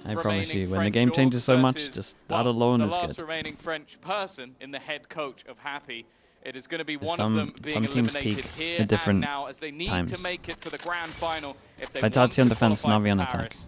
I promise you, when the game changes so much, just that alone is good. The last remaining French person in the head coach of Happy. It is going to be one Some- of them being some teams eliminated peak here at different and now as they need times. to make it to the grand final if they Vitality on want to defense, qualify Navi on for attack. Paris.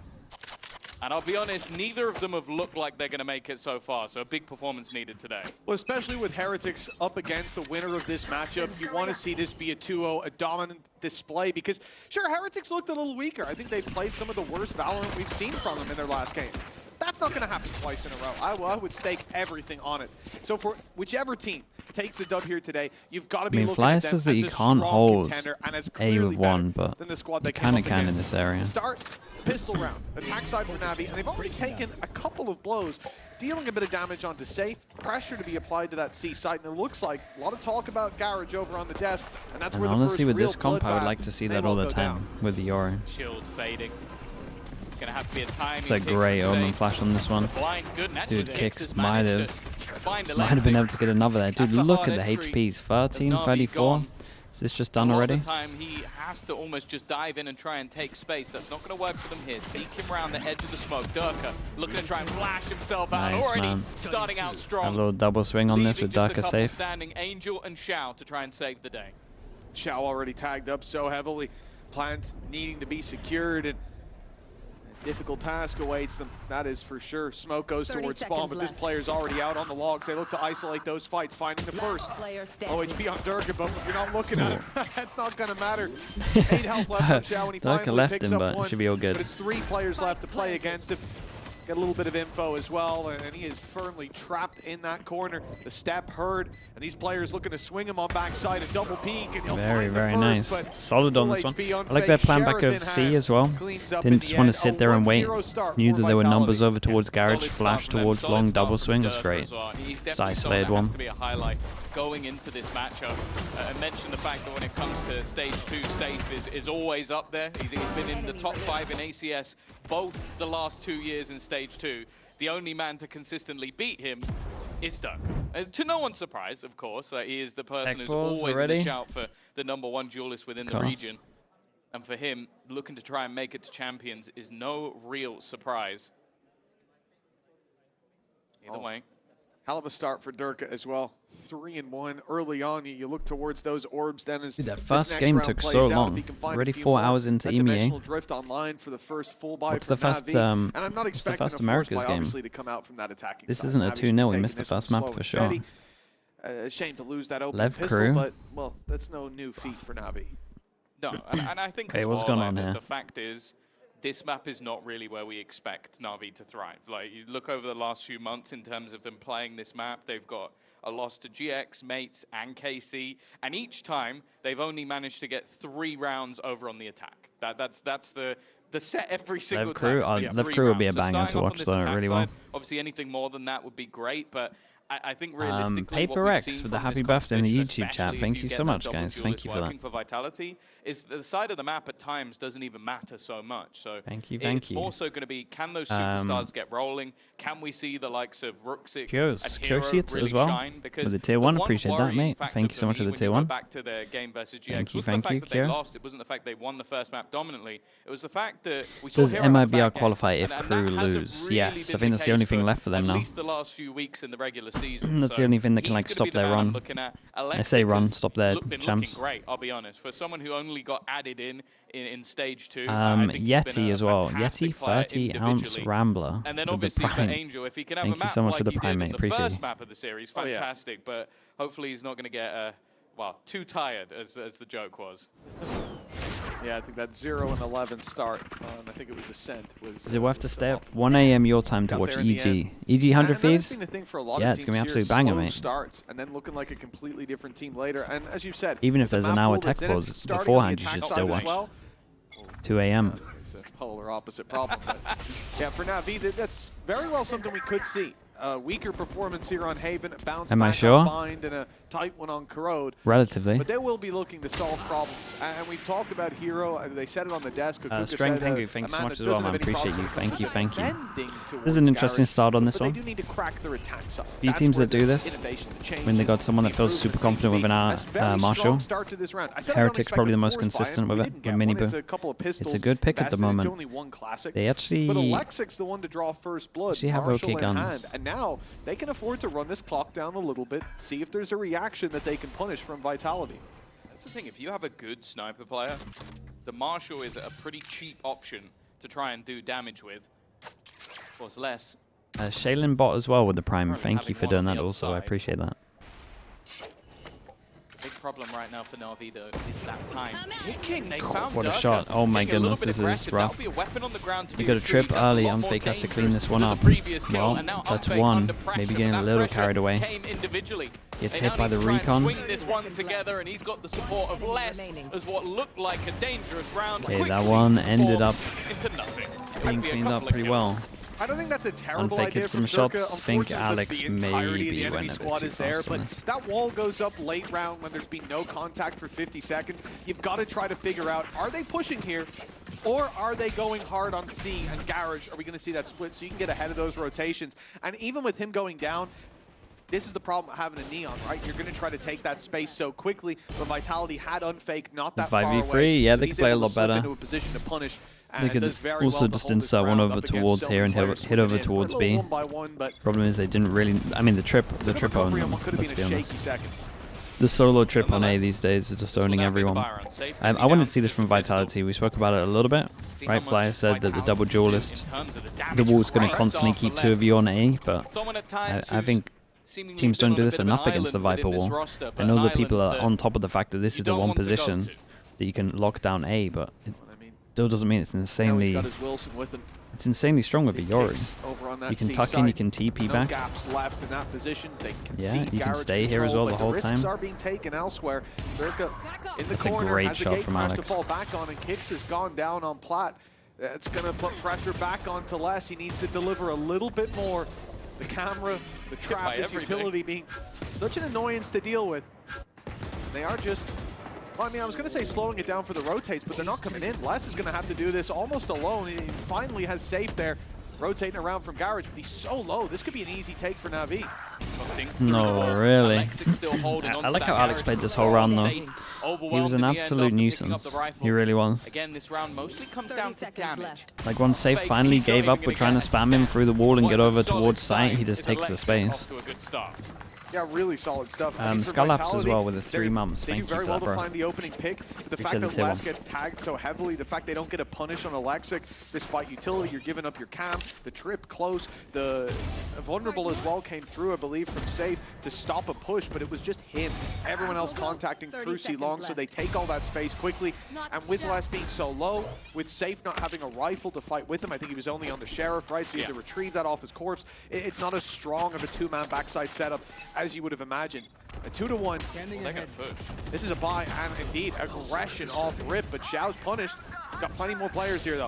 And I'll be honest, neither of them have looked like they're going to make it so far, so a big performance needed today. Well, especially with Heretics up against the winner of this matchup, you want to see this be a 2-0, a dominant display, because sure, Heretics looked a little weaker. I think they played some of the worst Valorant we've seen from them in their last game. That's not going to happen twice in a row. I would stake everything on it. So for whichever team takes the dub here today, you've got to be looking Flyer at them says that as you a can't strong hold contender and as A clearly with one, better but than the squad you they came kind up of can in against. this area. Start pistol round, attack side for Navi, and they've already taken a couple of blows, dealing a bit of damage onto Safe, pressure to be applied to that C site, and it looks like a lot of talk about Garage over on the desk, and that's And where the honestly, first with real this comp, I would bloodbath like to see may that well all the go time down. with the Yoru. Shield fading. It's going to have to be a tiny It's a kick great from Omen Safe. flash on this one. Blind, good, and actually Dude, Kicks Kicks has might managed have to find a might have been lane able to get another there. Dude, That's the look hard at the entry HPs. 13, of Navi 34. gone. Is this just done A lot already? of the time he has to almost just dive in and try and take space. That's not going to work for them here. Sneak him around the edge of the smoke. Durka looking to try and flash himself out. Nice, Already man. starting out strong. A little double swing on this Leaving with just a Durka couple safe. standing, Angel and Shao to try and save the day. Shao already tagged up so heavily. Plant needing to be secured, and a difficult task awaits them. That is for sure. Smoke goes 30 towards spawn, seconds but this left. player's already out on the logs. They look to isolate those fights, finding the first. Player standing. OHP on Durka, but if you're not looking at him, that's not going to matter. 8 health left on Shao when he Durka finally left picks him, up but one. it should be all good. But it's 3 players left to play against him. Get a little bit of info as well, and he is firmly trapped in that corner. The step heard, and these players looking to swing him on backside, a double peek, and he'll Very, find the very first, nice. but Solid on full this one. HP on I like their Fake. plan back Sheriff of in C hand, as well. cleans up Didn't in just the want end. to sit A there and wait. 1-0 start Knew for that there were Vitality. numbers over towards Garage. Solid Flash start from them, towards solid long start double from swing was Durka great. as well. He's It's definitely someone isolated that has one. to be a highlight going into this matchup. I mentioned the fact that when it comes to stage 2, Safe is always up there. He's been in the top 5 in ACS both the last 2 years in stage 2. The only man to consistently beat him is Durka. To no one's surprise, of course, he is the person who's Balls always already? in the shout for the #1 duelist within the Course. region. And for him, looking to try and make it to champions is no real surprise. Either way. Hell of a start for Durka as well. 3-1 early on. You look towards those orbs then as Dude, that this first next game round took plays so out, if long. he can find a Already few 4 more. hours into That EMEA. dimensional drift online for the first full buy What's for the first, Navi. And I'm not what's the expecting first a force America's buy, game? obviously, to come out from that attacking This side. isn't a Navi's 2-0. been We taking missed the this one first map slow for and sure. steady. A shame to lose that open Lev pistol, crew. but, well, that's no new feat for Navi. No, and I think Okay, as what's well, going like, on here? the fact is, this map is not really where we expect Navi to thrive. Like, you look over the last few months in terms of them playing this map, they've got a loss to GX, Mates, and KC, and each time they've only managed to get 3 rounds over on the attack. That's the set every single Crew, time. It's been Lev 3 Crew will be a rounds. So banger starting to off on watch this though, attack really side, well. Obviously, anything more than that would be great, but I think realistically, Paper what we've X seen with the from happy this birthday in the competition, YouTube chat. especially Thank if you get so that much, double guys. Thank duelist you for that. working for Vitality, is the side of the map at times doesn't even matter so much. So Thank you, it's thank you. more so going to be, can those superstars get rolling? Can we see the likes of Ruxic Kyos. and Hero Kyos really as well. shine? Because With the tier the 1, one appreciate that, worrying mate. factor Thank you so much for me the when tier you go 1. back to their game versus GX Thank you, wasn't the fact that they Kyo. lost. It wasn't the fact they won the first map dominantly. It was the fact that we saw Does Hero at the MIBR back end, qualify if and crew that hasn't lose? really Yes, been I think that's the only case thing for left for them at now. least the last few weeks in the regular season. That's the So only thing that can he's like gonna stop be the their man I'm run. looking at. I say run, Alexic stop their has been champs. looking great, I'll be honest. For someone who only got added in stage 2, I think he's been Yeti a as well. fantastic Yeti player 30-ounce individually. Rambler. And then with the obviously for Prime. Angel, if he can have Thank a you map so much like for the he Prime, did mate. in the Appreciate first you. map of the series, Oh, yeah. fantastic. But hopefully he's not going to get too tired, as the joke was. Yeah, I think that 0-11 start, I think it was Ascent. Is it worth to stay up 1 a.m. your time to Got watch there in the EG? end. EG 100 And that's feeds? been the thing for a lot Yeah, of it's gonna be teams absolute here, banger, slow mate. starts and then looking like a completely different team later. And as you said, Even if with the there's an map hour pool that's tech in it, pause starting on the beforehand, you attack should side still as watch. well, 2 a.m. it's a polar opposite problem. But yeah, for Navi, that's very well something we could see. a weaker performance here on Haven, a bounce Am I back sure? on Bind, and a tight one on Corrode. Relatively. But they will be looking to solve problems. And we've talked about Hero. They said it on the desk. Strength Pengu, thank you so much as well, man. Appreciate you. Thank you, thank you. This is an interesting Garage, start on this one. They do need to crack their attacks up. Few teams that do this, when they got someone that feels super confident with an Marshall. Heretic's probably the most consistent with it, with Miniboo. It's a good pick at the moment. They actually But Alexic's the one to draw first blood. actually have Marshall okay in guns. hand. And now they can afford to run this clock down a little bit, see if there's a reaction that they can punish from Vitality. That's the thing, if you have a good sniper player, the Marshall is a pretty cheap option to try and do damage with. Of course, less. Shaylin bot as well with the Prime. Currently Thank you for having one doing on that the also. I outside. appreciate that. Big problem right now for NAVI though is that time ticking. They found What a Durka shot. Oh my getting a little goodness, bit this is aggressive. rough. That'll be a weapon on the ground to You be got a retrieved. trip That's a early. lot more Unfake has to dangerous clean this one than up. the previous kill. Well, And now that's Unfake one. under pressure, Maybe but getting a that little pressure carried away. came individually. Gets They hit now by need the to try and recon. swing this one together, and he's got the support of less as what looked like a dangerous round. Okay, that quickly one ended up into nothing. being Might be a cleaned up couple of pretty kills. well. I don't think that's a terrible Unfake idea hit from some Durka. shots. Think Unfortunately, Alex the entirety of maybe the went enemy a bit squad too is there, fast on but this. that wall goes up late round when there's been no contact for 50 seconds. You've got to try to figure out, are they pushing here, or are they going hard on C and Garage? Are we going to see that split so you can get ahead of those rotations? And even with him going down, this is the problem of having a Neon, right? You're going to try to take that space so quickly, but Vitality had Unfake not that far away. 5v3, yeah, so they he's could play a able to lot slip better. into a position to punish. They And could does very also well to just hold his insert one ground over up against towards so here many and players hit over swimming in. towards A little B. one by one, but Problem is they didn't really. I mean, the trip on them. could have Let's been be a honest. shaky second. The solo trip on A these days is just owning everyone. I wanted to see this from Vitality. We spoke about it a little bit. Right, Flyer said that the double duelist, the wall's going to constantly keep two of you on A, but I think teams don't do this enough against the Viper wall. I know that people are on top of the fact that this is the one position that you can lock down A, but it still doesn't mean it's insanely. It's insanely strong with Yori. You can tuck in, you can TP back. Gaps left in that position. They can Yeah, you can stay here as well the whole time. Risks are being taken elsewhere. Durka in the That's a corner great has shot gate from crash Alex. to fall back on, and Kicks has gone down on Plat. That's going to put pressure back onto Les. He needs to deliver a little bit more. The camera, the trap, this utility being such an annoyance to deal with. They are just, well, I mean, I was going to say slowing it down for the rotates, but they're not coming in. Les is going to have to do this almost alone. He finally has safe there, rotating around from Garage, but he's so low. This could be an easy take for Navi. No, really. I like how Alex played this whole round, though. He was an absolute nuisance. He really was. Again, this round mostly comes down to damage. Like, once Safe finally gave up with trying to spam him through the wall and get over towards site, he just takes the space. Yeah, really solid stuff. Skylaps as well with the 3 months. They do Thank you very for well that, to bro. find the opening pick. But the fact Appreciate that the tier Les one. gets tagged so heavily, the fact they don't get a punish on Alexic, despite utility, you're giving up your camp, the trip close, the vulnerable as well came through, I believe, from Safe to stop a push, but it was just him. Everyone else contacting through C-Long, so they take all that space quickly. And with Les being so low, with Safe not having a rifle to fight with him, I think he was only on the Sheriff, right? So you had to retrieve that off his corpse. It's not as strong of a 2-man backside setup as you would have imagined. A 2-to-1. This is a buy and indeed aggression off rip, but Xiao's punished. He's got plenty more players here though.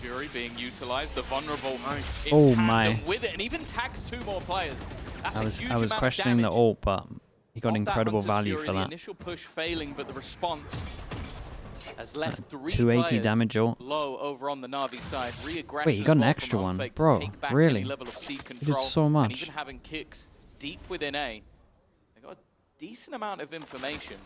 Fury being utilized, the vulnerable Nice. Oh my. with it, and even tags 2 more players. That's a huge I was amount questioning of the damage. ult, but he got Off that incredible Hunter's value Fury, for the that. initial push failing, but the response has left 3 280 players damage ult. low over on the Navi side. Re-aggression Wait, he got as an well extra from one. Unfake to Bro, take back really? any level of C He did control, so and much. even having Kicks deep within A. They got a decent amount of information.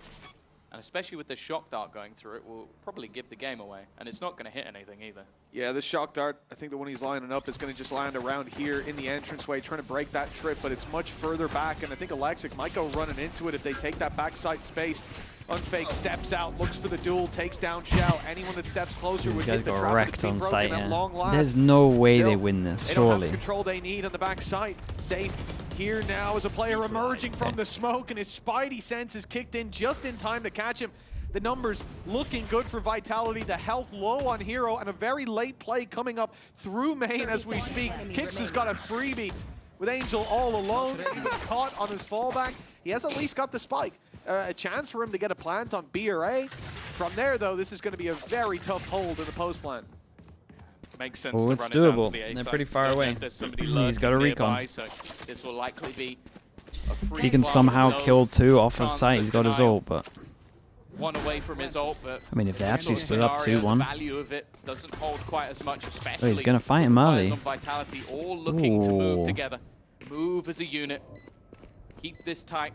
And especially with the shock dart going through it, will probably give the game away. And it's not going to hit anything either. Yeah, this shock dart, I think the one he's lining up is going to just land around here in the entranceway, trying to break that trip, but it's much further back, and I think Alexic might go running into it if they take that backside space. Unfake steps out, looks for the duel, takes down Xiao. Anyone that steps closer would get the got trap wrecked being on broken site at here. long last. There's no way Still, they win this, they don't have surely. the control they need on the backside. Safe here now as a player emerging from the smoke, and his Spidey senses kicked in just in time to catch him. The numbers looking good for Vitality, the health low on Hero, and a very late play coming up through main as we speak. Kicks has got a freebie with Angel all alone. He was caught on his fallback. He has at least got the spike. A chance for him to get a plant on B or A. From there, though, this is going to be a very tough hold in the post plant. Makes sense Oh, to it's run it down doable. to the A They're side. pretty far Don't know away. if there's somebody He's got a nearby, recon. so this will likely be a free If he can one somehow with no kill 2 off of chance sight, of he's got his denial. ult, but One away from his ult, but I mean, if they this actually sort of split up scenario, 2-1. the value of it doesn't hold quite as much, especially he's gonna fight him with the early. players on Vitality all looking to move Ooh. together, move as a unit, keep this tight.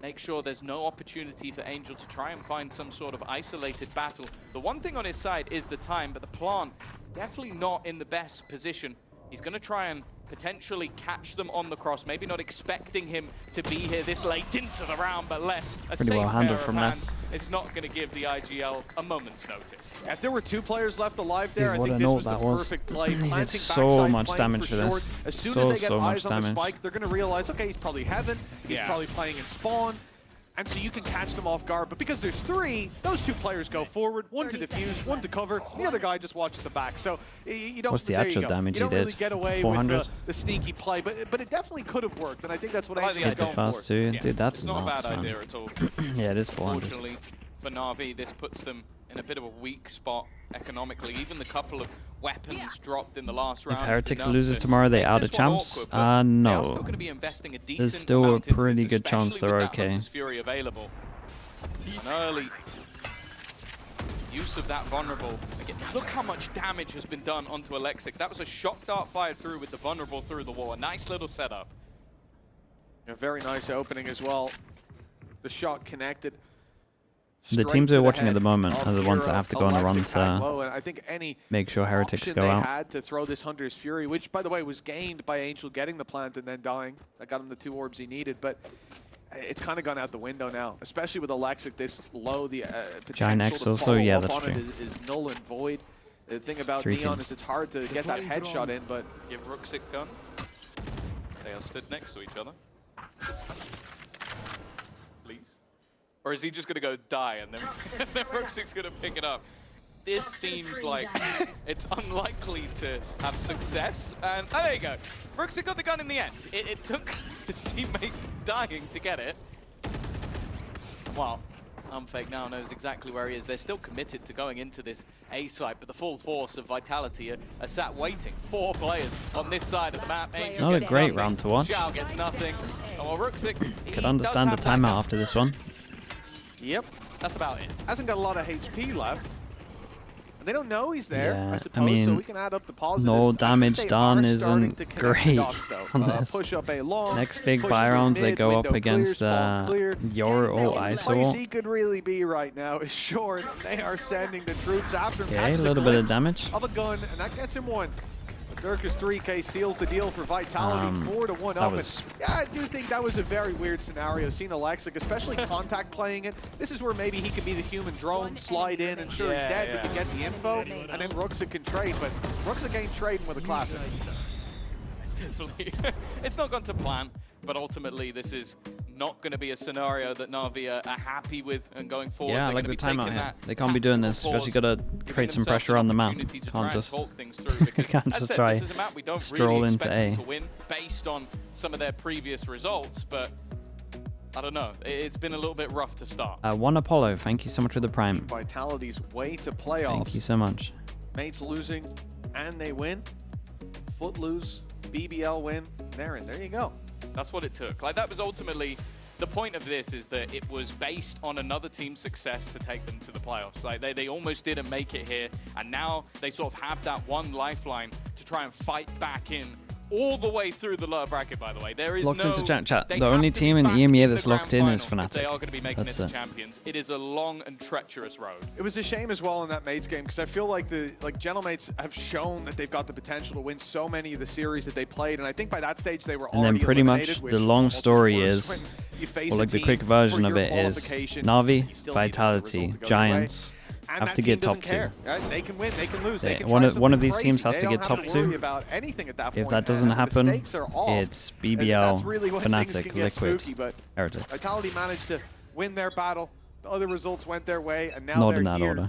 Make sure there's no opportunity for Angel to try and find some sort of isolated battle. The one thing on his side is the time, but the plant definitely not in the best position. He's going to try and potentially catch them on the cross. Maybe not expecting him to be here this late into the round, but less a Pretty safe well handled pair from of hands. Ness. It's not going to give the IGL a moment's notice. If there were 2 players left alive there, Dude, I what think an this ult was the that was. perfect play. He did Planting so backside, much playing damage for short. this. As soon So, as they get so eyes much on the damage. spike, they're going to realize, okay, he's probably heaven, he's Yeah. probably playing in spawn. And so you can catch them off guard. But because there's 3, those 2 players go forward, 1 to defuse, 1 to cover, the other guy just watches the back. So you don't. What's the there you actual go. damage you don't he really did? get away 400? with the sneaky play, but it definitely could have worked. And I think that's what I like Angel the is Hit the going fast for. too. Yeah, Dude, that's it's not nuts, a bad man. idea at all. Yeah, it is 400. Fortunately for Na'Vi, this puts them in a bit of a weak spot economically. Even the couple of weapons dropped in the last round. If is Heretics enough loses to tomorrow, they make out of this one champs? awkward, but They are No. still going to be investing a decent still a amount into pretty this, good chance especially they're with that okay. Hunter's Fury available. An early use of that vulnerable. Again, look how much damage has been done onto Alexic. That was a shock dart fired through with the vulnerable through the wall. A nice little setup. A very nice opening as well. The shot connected. The teams we're watching at the moment are the ones that have to go on a run to I think any make sure Heretics option go they out. had to throw this Hunter's Fury, which by the way was gained by Angel getting the plant and then dying. That got him the 2 orbs he needed, but it's kind of gone out the window now, especially with Alexic this low. The Giant potential X to also, follow yeah, up that's on true. it is null and void. The thing about 3 Neon teams. is it's hard to get that headshot in, but Give Ruxic gun. They are stood next to each other. Please. Or is he just going to go die and then, then Ruxic's going to pick it up? This seems like it's unlikely to have success. And oh, there you go. Ruxic got the gun in the end. It took his teammate dying to get it. Well, Unfake now knows exactly where he is. They're still committed to going into this A site, but the full force of Vitality are sat waiting. 4 players on this side of the map. Angel Not a gets great nothing. round to watch. Zhao gets nothing. Oh, well, Ruxic, he Could does understand a have that timeout gun. after this one. yep, That's about it. hasn't got a lot of HP left. And they don't know he's there, Yeah, I I suppose, so mean, we can add up the positives. no I think damage they done are starting isn't to connect the great dots, though. on this. Push up A long. Next big push buy through rounds, they mid, go window up against spawn clear. your ult The ISO place ult. he could really be right now is short. They are sending the troops after him. Okay, Catches a little bit of glimpse damage. of a gun, and that gets him 1. Dirkus 3K seals the deal for Vitality, 4-1 that up. was- And, yeah, I do think that was a very weird scenario. Seeing Alexic, especially contact playing it. This is where maybe he can be the human drone, slide in, and sure he's Yeah, dead, yeah. but you get the info, and then Ruxic can trade. But Ruxic ain't trading with a classic. Definitely. It's not gone to plan, but ultimately this is not going to be a scenario that Na'Vi are happy with and going forward. Yeah, I They're like gonna the be taking timeout here. that They can't be doing this. tactical Especially got to pause, create some giving themselves pressure an on the map. opportunity to try Can't and just talk things through because, can't as I just said, try this is a map we don't stroll really into expect them A. to win based on some of their previous results, but I don't know. It's been a little bit rough to start. One Apollo, thank you so much for the prime. Vitality's way to playoffs. Thank you so much. Mates losing, and they win. Foot lose, BBL win. They're in. There you go. That's what it took. Like, that was ultimately the point of this, is that it was based on another team's success to take them to the playoffs. Like, they almost didn't make it here, and now they sort of have that one lifeline to try and fight back in all the way through the lower bracket, by the way. There is Locked no... into chat. they The have only to team be in back EMEA the that's grand locked in is final if They Fnatic. are going to be making That's it it. to champions. It is a long and treacherous road. It was a shame as well in that Mates game because I feel like the Gentlemates have shown that they've got the potential to win so many of the series that they played, and I think by that stage they were And already then pretty much eliminated, which the long almost story worse is, when you face well, a like the team quick version for of your it is qualification, Navi, you still need the Vitality, result to go your way. Giants And have that to team get top doesn't care, 2. right? They can win, they can lose, Yeah, they can one try of- one of something these teams crazy. has to They get don't top have to worry 2. about anything at that If point, that doesn't and happen, the stakes are off. it's And BBL, that's really when things Fnatic, can get Liquid, spooky, but Heretics. Vitality managed to win their battle. The other results went their way, and now Not they're in that here. order.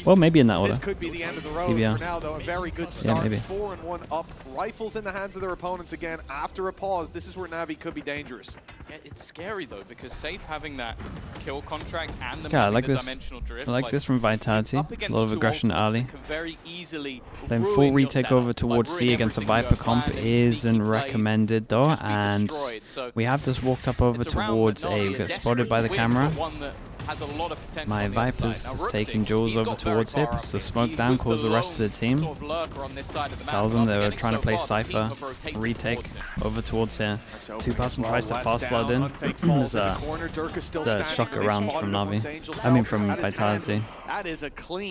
Well, maybe in that order. This could be the end of the road BBL. for now, though. A very good Yeah, start. maybe. 4-1 up. Rifles in the hands of their opponents again after a pause. This is where Navi could be dangerous. It's scary though, because Safe having that kill contract and the, Yeah, I like the this. dimensional drift. I like this from Vitality. A lot of aggression early. Then Then full retake over towards C against a Viper comp isn't recommended though, and we have just walked up over towards A. We got spotted by the camera. My Viper's just taking Jules over towards it, so smoke down calls the rest of the team. Tells them they were trying to play Cypher, retake over towards here. 2-person tries to fast flood in. There's a shock around from NAVI. I mean from Vitality.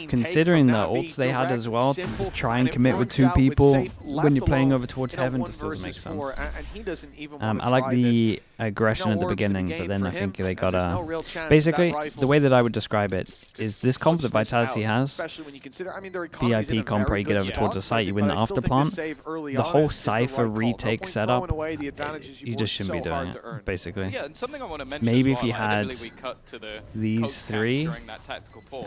Considering the ults they had as well, to just try and commit with 2 people when you're playing over towards heaven just doesn't make sense. I like the aggression at the beginning, but then I think they gotta... Basically, the way that I would describe it is this comp that Vitality has, VIP comp where you get over towards the site, you win the after plant, the whole Cypher retake setup, you just shouldn't be doing it, basically. Maybe if you had these 3,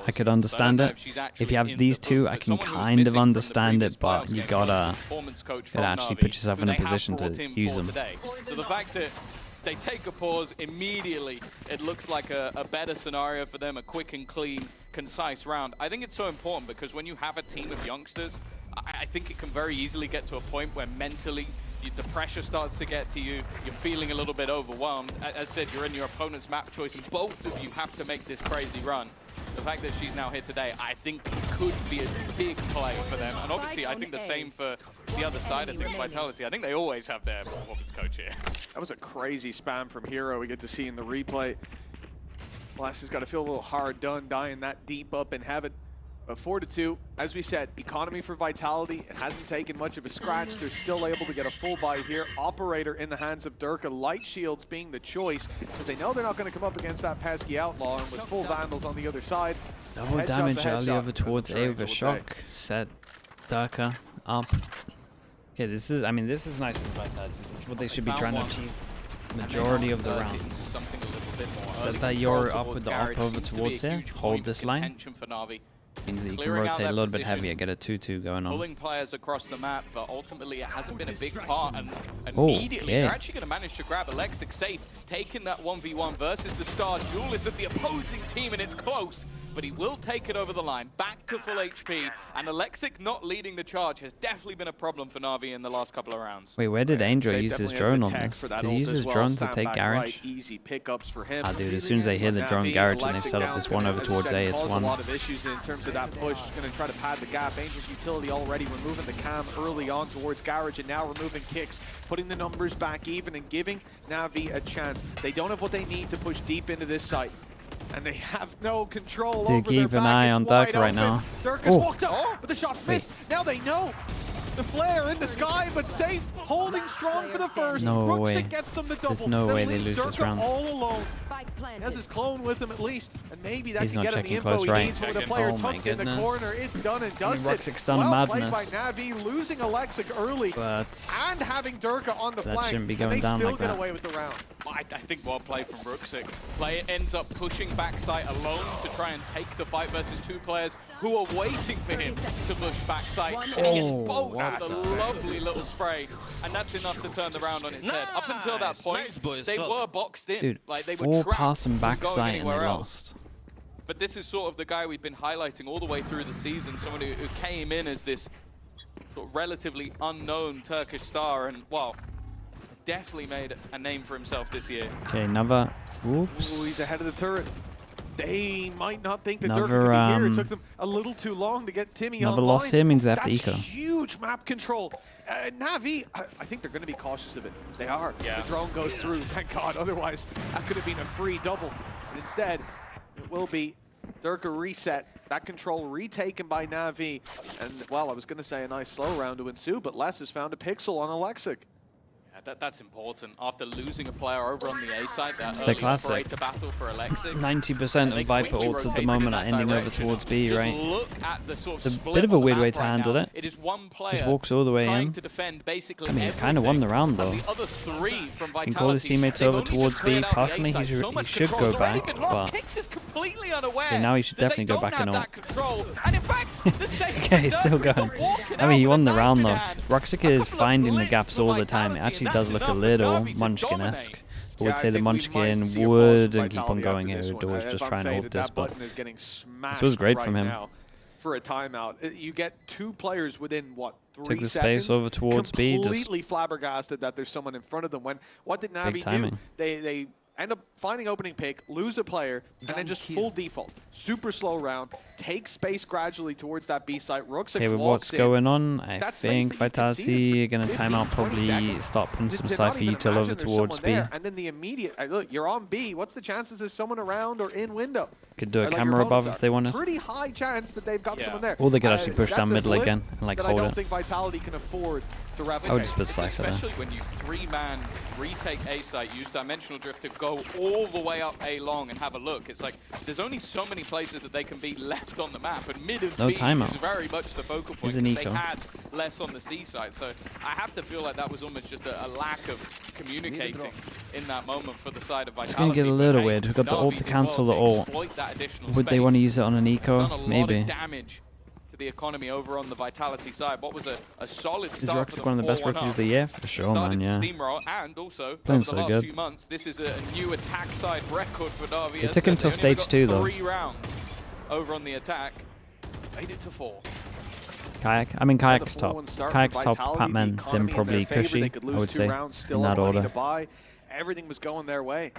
I could understand it. If you have these 2, I can kind of understand it, but you gotta actually put yourself in a position to use them. So the fact that they take a pause immediately, it looks like a better scenario for them, a quick and clean, concise round. I think it's so important because when you have a team of youngsters, I think it can very easily get to a point where mentally the pressure starts to get to you, you're feeling a little bit overwhelmed. As said, you're in your opponent's map choice and both of you have to make this crazy run. The fact that she's now here today, I think could be a big play for them. And obviously, I think the same for the other side of things, Vitality. I think they always have their performance coach here. That was a crazy spam from Hero we get to see in the replay. Blast has got to feel a little hard done dying that deep up in heaven. But 4-2, as we said, economy for Vitality. It hasn't taken much of a scratch. They're still able to get a full buy here. Operator in the hands of Durka. Light Shields being the choice, because they know they're not going to come up against that pesky Outlaw. And with full Vandals on the other side. Double damage early over towards A with a shock. Set Durka up. Okay, this is nice for Vitality. This is what they should be trying to achieve majority of the round. Set that Yoru up with the up over towards here. Hold this line. Means that you can rotate a little bit heavier, get a 2-2 going on. Pulling players across the map, but ultimately it hasn't been a big part, and immediately they're actually going to manage to grab Alexic safe, taking that 1v1 versus the Star Duelist of the opposing team, and it's close. But he will take it over the line, back to full HP, and Alexic not leading the charge has definitely been a problem for NAVI in the last couple of rounds. Wait, where did Angel use his drone on this? Did he use his drone to take garage? Easy pickups for him. Ah, dude, as soon as they hear the drone garage and they set up this one over towards A, it's one. A lot of issues in terms of that push. Going to try to pad the gap. Angel's utility already removing the cam early on towards garage, and now removing kicks, putting the numbers back even and giving NAVI a chance. They don't have what they need to push deep into this site. And they have no control over their keep an eye on Durka right now. Durka's walked up, but the shot's missed. Now they know. The flare in the sky, but safe, holding strong for the first. No way. Gets them the double. There's no way they lose this round. All alone. He has his clone with him at least, and maybe that can get him the info he needs with a player tucked in the corner. It's done and dusted. Ruxic's done well played madness. by NAVI, losing Alexic early, but and having Durka on the flank. Shouldn't be going down still like get that. away with the round. I think well played from Ruxic. Player ends up pushing backside alone to try and take the fight versus 2 players who are waiting for him to push backside. And he gets both with a lovely little spray, and that's enough to turn the round on its head. Up until that point, they were boxed in. Dude, like they were 4 trapped passing from going backside and they anywhere lost. But this is sort of the guy we've been highlighting all the way through the season, someone who came in as this sort of relatively unknown Turkish star, and well, has definitely made a name for himself this year. Okay, another. Whoops. Ooh, he's ahead of the turret. They might not think that Durka could be here. It took them a little too long to get Timmy online. Another loss here means they have to That's eco. Huge map control. NAVI, I think they're going to be cautious of it. They are. Yeah. The drone goes through, thank God. Otherwise, that could have been a free double. But instead, it will be Durka reset. That control retaken by NAVI. And, well, I was going to say a nice slow round to ensue, but Les has found a pixel on Alexic. That's important. After losing a player over on the A side, that the early classic. operator battle for Alexic. 90% of Viper ults at the moment are ending over towards B, right? Look at the sort of It's a bit of a weird way to handle it. It is one player just walks all the way in. to defend basically I mean, he's kind of won the round though. The other 3 from Vitality, can call his teammates over towards B. Personally, he should go back, but okay, now he should definitely go back and ult. Okay, he's still going. I mean, he won the round though. Ruxic is finding the gaps all the time. It actually does look a little Munchkin-esque. I would say the think we Munchkin might see a pause would from and keep on Vitality going after here. this Would one. always If just I'm try and faded, hold this, that but button is getting smashed was great right from him. now for a timeout. You get 2 players within, what, 3 took the seconds? space over towards B. Just Completely flabbergasted that there's someone in front of them. What did NAVI do? timing. They end up finding opening pick, lose a player, and then just full default. Super slow round, take space gradually towards that B site. Rooks okay, with walks what's in. going on, I That space think that you conceded Vitality are for going to 15, time out, 20 probably seconds. start putting some To not Cypher even util over imagine there's towards someone B. there, and then the immediate, look, you're on B. What's the chances there's someone around or in window? Could do a Like your camera above opponents if they want us. Pretty high chance that they've got Yeah. someone there. Or they could actually push That's down a middle blip again and like that I hold don't it. think Vitality can afford to replicate. I would just put It's Cypher there. especially when you 3-man retake A site, use Dimensional Drift to go all the way up A long and have a look. It's like there's only so many places that they can be left on the map, and mid and No B timeout. is very much the focal point. He's an 'Cause they eco. had less on the C side, so I have to feel like that was almost just a lack of communicating in that moment for the side of Vitality. It's going to get a But, little hey, weird. We've got the NAVI ult to did cancel the well to ult. exploit that additional Would they want to space. use it on an It's eco? done a lot Maybe. of damage to the economy over on the Vitality side. What was a solid Is start for Roxic them, one of the best 4-1 rookies of up. the year? For sure, Started man, to yeah. steamroll, and also Playing over the so last good. few months, this is a new attack side record for NAVI. It took him till stage 2 though. 3 rounds over on the attack, made it to 4. Kayak. I mean, Kayak's Another top. 4-1 start for Kayak's top, Vitality, Patman, the then economy in probably their favor. Cushy, They could I lose would 2 say, rounds, still in have that money order. to buy. Everything was going their way.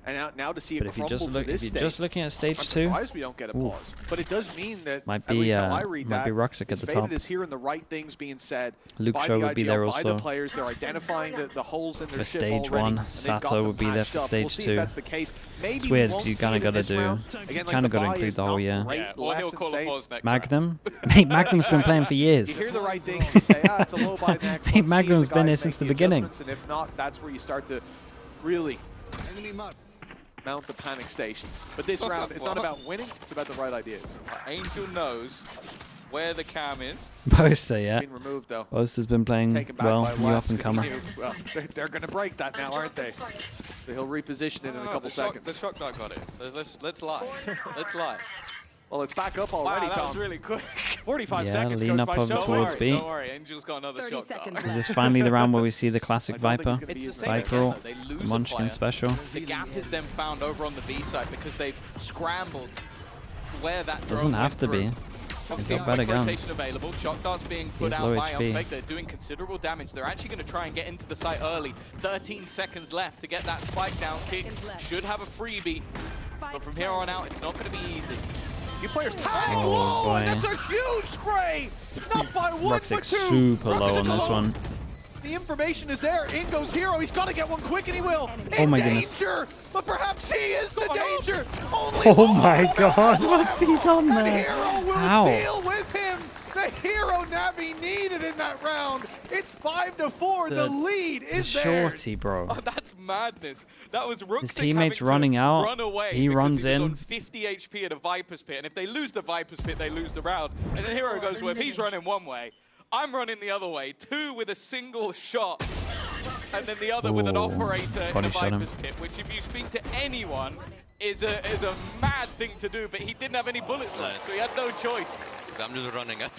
And now to see it But if you're crumble just, to this if you're stage, just looking at I'm stage 2, surprised we don't get a pause. But it does mean that, Might at be, least how I read might that, be Roxic at the top. Faded is hearing the right things being said Luke by Shaw the would be IGL, there by also. the players. They're identifying the holes in their For ship stage already, 1, and they've got Sato them would be there patched for up. stage We'll see 2. if that's the case. Maybe It's weird, we won't you see kinda it in gotta this do- round. you Again, kinda the gotta buy include is the whole not year. great, Yeah, or less he'll than call a safe. pause next round. Magnum? Mate, Magnum's been playing for years. You hear the right things, you say, it's a low buy next. Let's see if Magnum's the been guys here since make the beginning. adjustments, And if not, that's where you start to really mount the panic stations. But this round, it's not about winning, it's about the right ideas. Angel knows where the cam is. Poster, yeah. Being removed, though. Poster's been playing Taken back well, by new up West, and 'cause he comer. knew, well, they're going to break that now, aren't they? So he'll reposition it in a couple The seconds. shock dart got it. Let's lie. Let's lie. Well, it's back up Wow, already, that Tom. was really quick. 45 Yeah, seconds lean goes up by over so towards fast. B. Don't worry, Angel's got another 30 shot seconds dart. Is this finally the round where we see the classic I don't think Viper? it's gonna be It's the as same bad. Viper again, ult, though. They the lose a Munchkin player. special. The gap is then found over on the B side because they've scrambled where that drone Doesn't have went to be. through. He's Obviously, got better quick guns. rotation available. Shot darts being put He's out low by HP. Elfake. They're doing considerable damage. They're actually going to try and get into the site early. 13 seconds left to get that spike down. Kicks should have a freebie, but from here on out, it's not going to be easy. You players tag Oh, low, and boy. that's a huge spray! Not by one, but Roxic's two! super low Roxic's on this alone. one. The information is there. In goes Hero. He's got to get one quick, and he will. Oh In my goodness. danger, but perhaps he is the danger. Only Oh one my more god, man what's he done and there? Hero will How? deal with him. The Hero Navi needed in that round. It's 5-4. The lead The is theirs. shorty, bro. Oh, that's madness. That was Rookstick teammates having running to out. Run away He because runs he was in. on 50 HP at a Viper's Pit, and if they lose the Viper's Pit, they lose the round. And then Hero goes, well, if he's running one way, I'm running the other way. 2 with a single shot, and then the other with an Ooh, operator in body the shot him. Viper's Pit, which if you speak to anyone, is a mad thing to do, but he didn't have any bullets left, so he had no choice. I'm just running at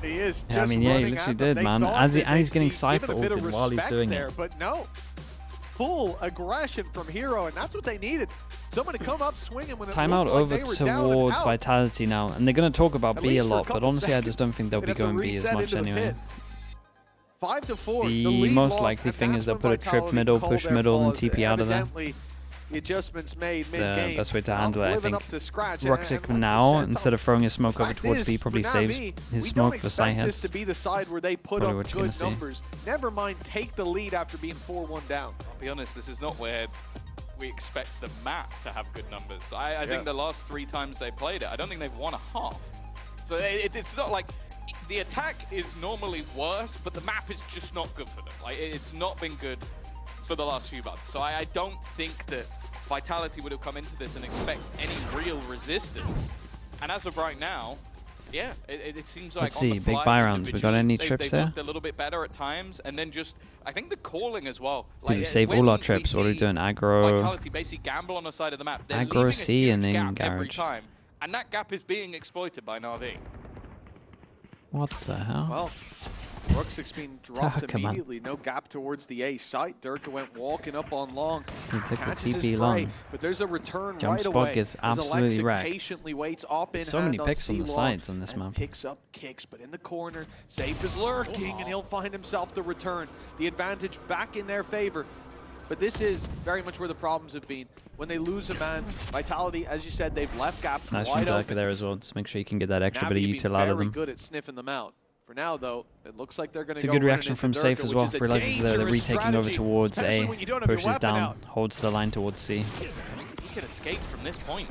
He is. Yeah, I just mean, yeah, he running literally at them. did, They man. thought As he- that and he's they'd getting be Cypher given a bit of ulted while he's respect doing there, it. But no, full aggression from Hero, and that's what they needed. Someone to come up swinging when it Timeout looked like over they were down and towards out. Vitality now, and they're going to talk about At B a least for lot, but couple honestly, I just don't seconds. think they'll They'd be have to going B as reset much into the anyway. pit. 5-4. The lead most lost, likely and thing that's is they'll when put a trip Vitality middle, called push their middle, and pause. TP out of there. Evidently, the adjustments made the mid-game. best way to Not handle it, I living think. up to scratch, and Roxic like you now, said, instead of throwing his smoke the over fact towards is, B, probably for saves Navi, his we smoke don't for expect this Cyhets. to be the side where they put Probably up what you're good gonna see. numbers. Never mind take the lead after being 4-1 down. I'll be honest, this is not where we expect the map to have good numbers. I think the last 3 times they played it, I don't think they've won a half. So it's not like the attack is normally worse, but the map is just not good for them. Like it's not been good for the last few months. So I don't think that Vitality would have come into this and expect any real resistance. And as of right now, yeah, it seems like Let's on the see, big fly, buy rounds. We got any individually, trips they've there? looked a little bit better at times, and then just I think the calling as well. Did we save all our trips? What are we doing? Aggro. Vitality basically gamble on the side of the map. They're Aggro leaving a C huge and then gap every garage. time, and that gap is being exploited by NAVI. What the hell? Well, Rooksix being dropped Durka, man. immediately. No gap towards the A site. Durka went walking up on long. He took the Catches his TP prey, long. but there's a return Jump right spot away. gets As absolutely Alexic wrecked. patiently waits up in So hand many picks on the C-Long sides on this and map. picks up kicks, but in the corner, Safe is lurking, and he'll find himself the return. The advantage back in their favor. But this is very much where the problems have been. When they lose a man, Vitality, as you said, they've left gaps Nice from wide Durka open. there as well. Just make sure you can get that extra bit of NAVI util out of very them. good at sniffing them out. For now, though, it looks like they're going to It's a go good running reaction into from Durka, Safe as which well. is a Realizes they're dangerous retaking over strategy, towards especially A, when you don't have your pushes weapon down, out. holds the line towards C. He can escape from this point.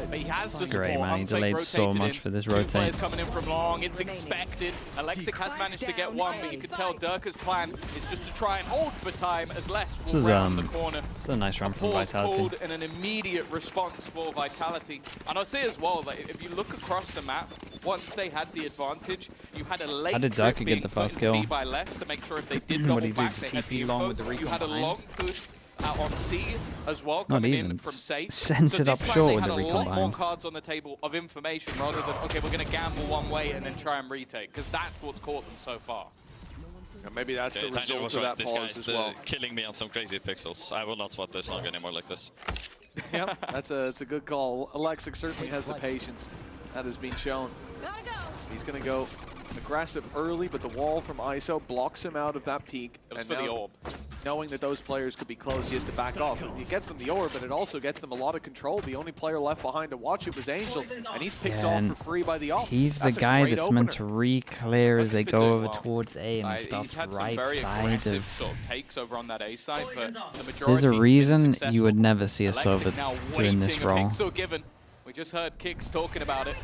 But he has the That's support. great, man. He Umfake delayed so rotated much in. for this Two rotate. players coming in from long. It's expected. Alexic has managed to get one, but you can tell Durka's plan is just to try and hold for time as less This will is round the corner. It's a nice run from Pause Vitality. called and an immediate response for Vitality. And I'll say as well that if you look across the map, once they had the advantage, you had a late How did trip Durka get being the put first into B kill? by less to make sure if they did What double did he do? back, Just they had TP the long info. with the You recon had a behind? long push on C as well, Not coming even. in from safe. Sent So it up this time short they with had the a recon lot more behind. cards on the table of information rather than, okay, we're going to gamble one way and then try and retake, because that's what's caught them so far. And maybe that's the Daniel result was of right. that This pause guy's as well. killing me on some crazy pixels. I will not swap this long anymore like this. Yep, that's a good call. Alexic certainly has the patience. That has been shown. He's going to go aggressive early, but the wall from ISO blocks him out of that peak. It was And for the now, orb. knowing that those players could be close, he has to back off. It gets them the orb, but it also gets them a lot of control. The only player left behind to watch it was Angel, and he's picked off for free by the op. He's the That's a guy great that's opener. meant to re-clear as they He's been go doing over well. towards A and He's stuff had some right very side aggressive of... sort of takes over on that A side, but the majority There's a been reason successful. you would never see a Alexic Sova now doing this waiting, a role. pixel given. We just heard Kicks talking about it.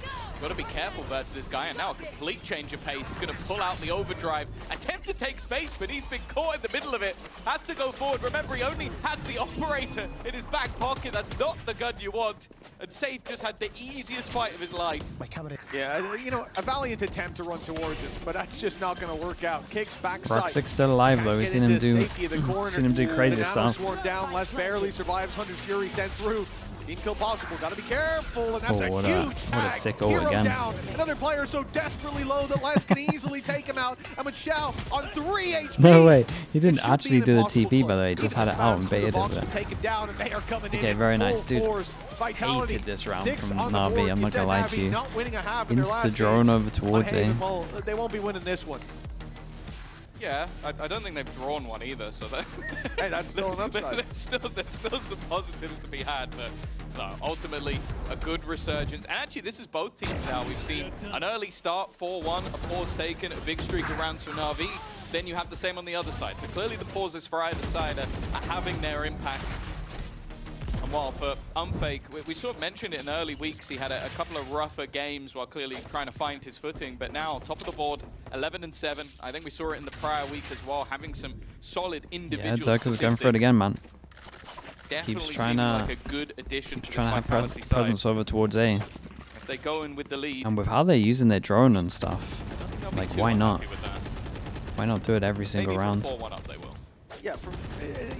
Got to be careful versus this guy, and now a complete change of pace. He's going to pull out the overdrive. Attempt to take space, but he's been caught in the middle of it. Has to go forward. Remember, he only has the operator in his back pocket. That's not the gun you want. And Safe just had the easiest fight of his life. Yeah, you know, a valiant attempt to run towards him, but that's just not going to work out. Kicks backside. Rooksix's still alive though. We've seen him do crazy stuff. Sworn down, Les barely survives. 100 Fury sent through. Team kill possible. Got to be careful, and that's Oh, a what huge a tag. sick ult Hero again. down. Another player so desperately low that Les can easily take him out. And Michelle on 3 HP. No way. He It didn't should be actually an do the impossible TP, by play. the way. He just Even had it out and Spams through the baited box it. to take it down, and they are coming Okay, in very full nice, dude. force. Vitality, Hated this round 6 from on the Navi, board. I'm You not said gonna lie to Navi you. not winning a half in their last Insta-drone games. over towards I hate A. them all. They won't be winning this one. Yeah, I don't think they've drawn one either, so that Hey, that's still an upside. there's still some positives to be had, but no, ultimately a good resurgence. And actually, this is both teams now. We've seen an early start, 4-1, a pause taken, a big streak of rounds for NAVI. Then you have the same on the other side. So clearly the pauses for either side are having their impact. And while for Umfake, we sort of mentioned it in early weeks, he had a couple of rougher games while clearly trying to find his footing. But now, top of the board, 11-7. I think we saw it in the prior week as well, having some solid individual Yeah, Durka's going for it again, man. Definitely Keeps trying seems to like a good addition to this Trying to have Vitality side. presence over towards A. If they go in with the lead, And with how they're using their drone and stuff, I don't think they'll be like, too why not? unhappy with that. Why not do it every single Maybe round? from 4-1 up they will. Yeah, from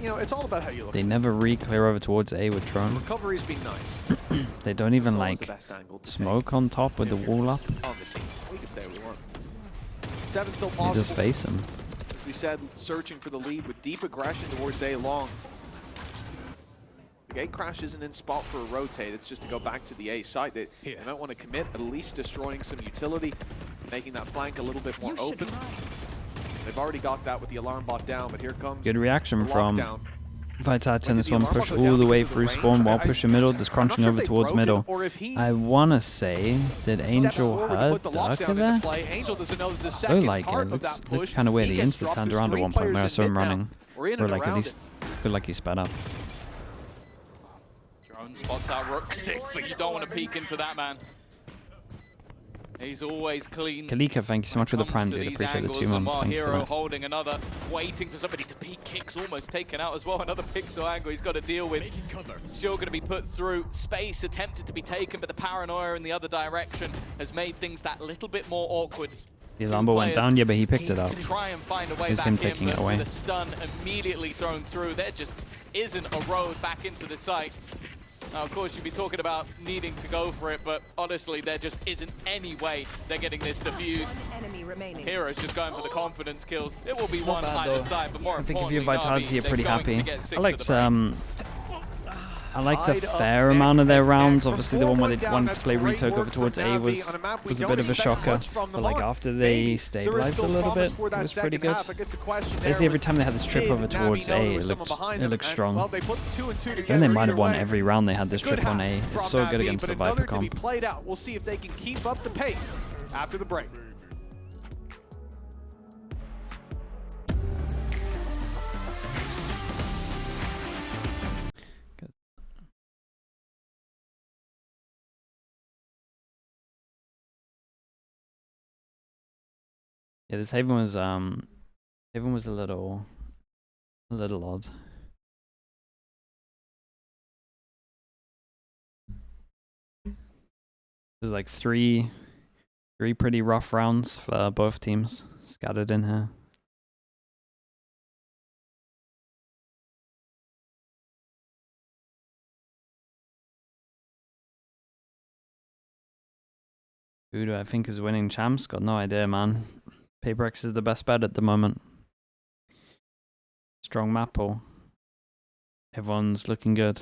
you know, it's all about how you look. They never re-clear over towards A with drone. Recovery's been nice. They don't even It's always like the best angle to smoke on top with the wall up. take on the team. We can say we want. 7 still You possible. just face them. As we said, searching for the lead with deep aggression towards A long. The gate crash isn't in spot for a rotate. It's just to go back to the A site. They might want to commit, at least destroying some utility, making that flank a little bit more open. They've already got that with the alarm bot down, but here comes Good reaction the from lockdown. Vitality in Did this the one. alarm Push bot go all down the way because of through the range? spawn while I- pushing middle, I'm just not crunching sure over if they towards broke it middle. or if he I wanna say, did stepped Angel forward to hurt put the lockdown Durka into there? play. Angel doesn't know there's a Looked second like part it. of that Looks push. kind of weird. He He gets insta dropped. turned There's around at 3 one point when I players saw in him mid now. running. We're in Or and like at around least, looked like he sped up. Drone spots out Rooksix, but you don't want to peek into that, man. He's always clean. Kalika, thank you so much for the prime, dude. Appreciate the 2 And months. while Thank you for Hero that. holding another, waiting for somebody to peek. Kicks almost taken out as well. Another pixel angle he's got to deal with. Still going to be put through. Space attempted to be taken, but the paranoia in the other direction has made things that little bit more awkward. The Lambo went down, yeah, but he picked it up. Try and find a way It's back him in, taking it but away. with a stun immediately thrown through. There just isn't a road back into the site. Now, of course, you'd be talking about needing to go for it, but honestly, there just isn't any way they're getting this defused. Heroes just going for the confidence kills. It will be one either side, but more I think if importantly, you're Vitality, you're pretty happy. I liked a Tied fair up amount of their and rounds. from Obviously, the one where they 4-1 wanted to play great retake over work for towards A NAVI was on a map we a don't bit of a expect shocker. much from But them. like after Maybe they there is stabilized still a little promise bit, for it that was pretty second good. half. I guess the question there Basically, every was, time they had this trip did over NAVI towards know A, there it was someone behind them? looked And, strong. well, they put 2 and 2 together. And they might Either have won way, every round they had this good trip on A. half It's from so good NAVI, against but the another Viper to be comp. played out. We'll see if they can keep up the pace after the break. Yeah, this Haven was a little odd. There's like three pretty rough rounds for both teams scattered in here. Who do I think is winning champs? Got no idea, man. Paperex is the best bet at the moment. Strong map pool. Everyone's looking good.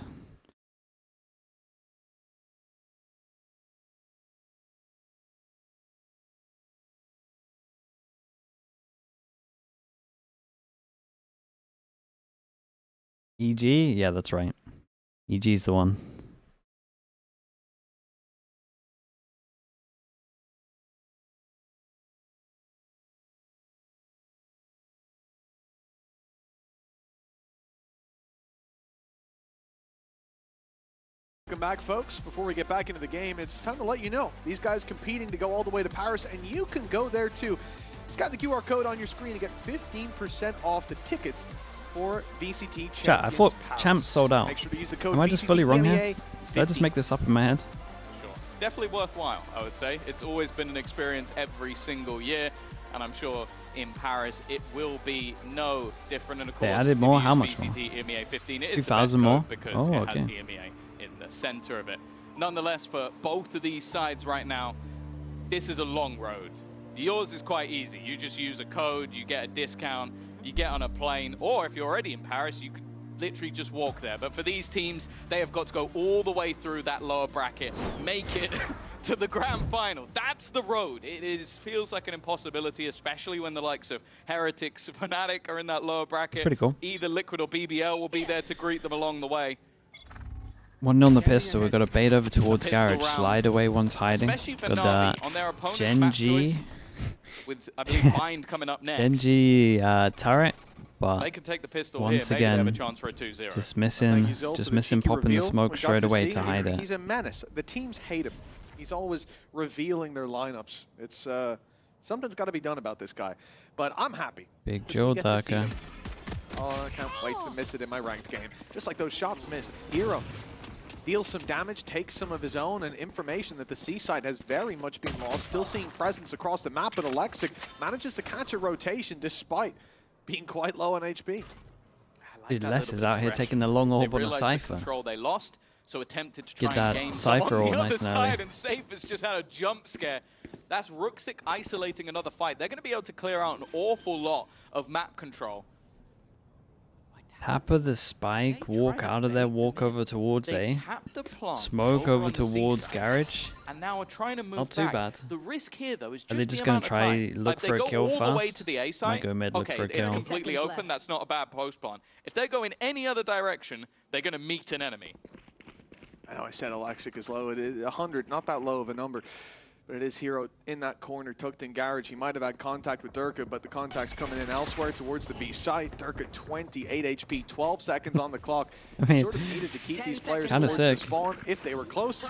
EG? Yeah, that's right. EG's the one. Welcome back, folks. Before we get back into the game, it's time to let you know these guys competing to go all the way to Paris, and you can go there too. Scan the QR code on your screen to get 15% off the tickets for VCT Champions Chat, I thought Paris. Champs sold out. Make sure to use the code Am I just VCT fully wrong here? EMEA Did I just make this up in my head? Sure. Definitely worthwhile, I would say. It's always been an experience every single year, and I'm sure in Paris it will be no different. And of course, They added more? if you How use much VCT EMEA 15, it is 2,000 the best more? code because Oh, it has okay. EMEA in the center of it. Nonetheless, for both of these sides right now, this is a long road. Yours is quite easy. You just use a code, you get a discount, you get on a plane, or if you're already in Paris, you could literally just walk there. But for these teams, they have got to go all the way through that lower bracket, make it to the grand final. That's the road. It feels like an impossibility, especially when the likes of Heretics, Fnatic are in that lower bracket. It's pretty cool. Either Liquid or BBL will be there to greet them along the way. 1 on the pistol. We've got a bait over towards Pistol Garage. round. Slide away, one's hiding. Especially for Got NAVI on their opponent's map choice, Genji. with, I believe, Mind coming up next. Genji turret, They but can take the pistol once here. Maybe they have a again, chance for a 2-0. just Thank missing you, Zil, for the cheeky popping the reveal. smoke We got straight away see to hide it. He's a menace. The teams hate him. He's always revealing their lineups. It's something's got to be done about this guy. But I'm happy. Big 'cause we Joe get to see Daka. him. Oh, I can't wait to miss it in my ranked game. Just like those shots missed. Hero deals some damage, takes some of his own, and information that the C-side has very much been lost. Still seeing presence across the map, but Alexic manages to catch a rotation despite being quite low on HP. Dude, Les is out here taking the long orb on a Cypher. Control they lost, so attempted to Get try that and gain Cypher some all on the nice other and side, early. and Safe has just had a jump scare. That's Rooksik isolating another fight. They're going to be able to clear out an awful lot of map control. Tap of the spike, walk out of there, walk over towards They A. tapped the plant Smoke over on the towards C-side, Garage. and now are trying to move Not too back. bad. The risk here, though, is just Are they the just going amount to of try time. look Like, for they a go kill all the way fast? to the A Might side. go mid, look Okay, for a it's kill. completely Seconds open. left. That's not a bad post plan. If they're going any other direction, they're going to meet an enemy. I know I said Alexic is low. It is 100, not that low of a number. But it is Hero in that corner, tucked in Garage. He might have had contact with Durka, but the contact's coming in elsewhere towards the B side. Durka 28 HP, 12 seconds on the clock. I mean, Sort of needed to keep these players kinda towards the sick. spawn. If they were close,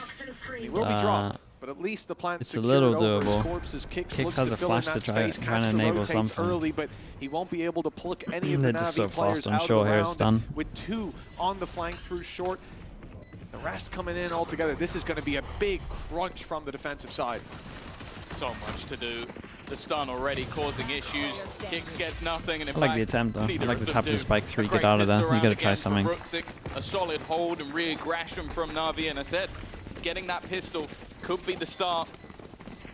he will be dropped. But at least the plant's it's a secured little over his doable. corpses. Kicks Kicks looks has to a fill in flash that to try space, and catch the enable rotates something. early, but he won't be able to pluck any of the They're just so Navi players fast on out short of the here, round. it's done. With 2 on the flank through short. The rest coming in all together. This is going to be a big crunch from the defensive side. So much to do. The stun already causing issues. Kicks gets nothing, and in I like the fact, attempt though. I neither like of the them tap to do. spike 3, A get great out of there. pistol You gotta round try again from something. Ruxic. A solid hold and re-aggression from Navi, and I said, getting that pistol could be the start.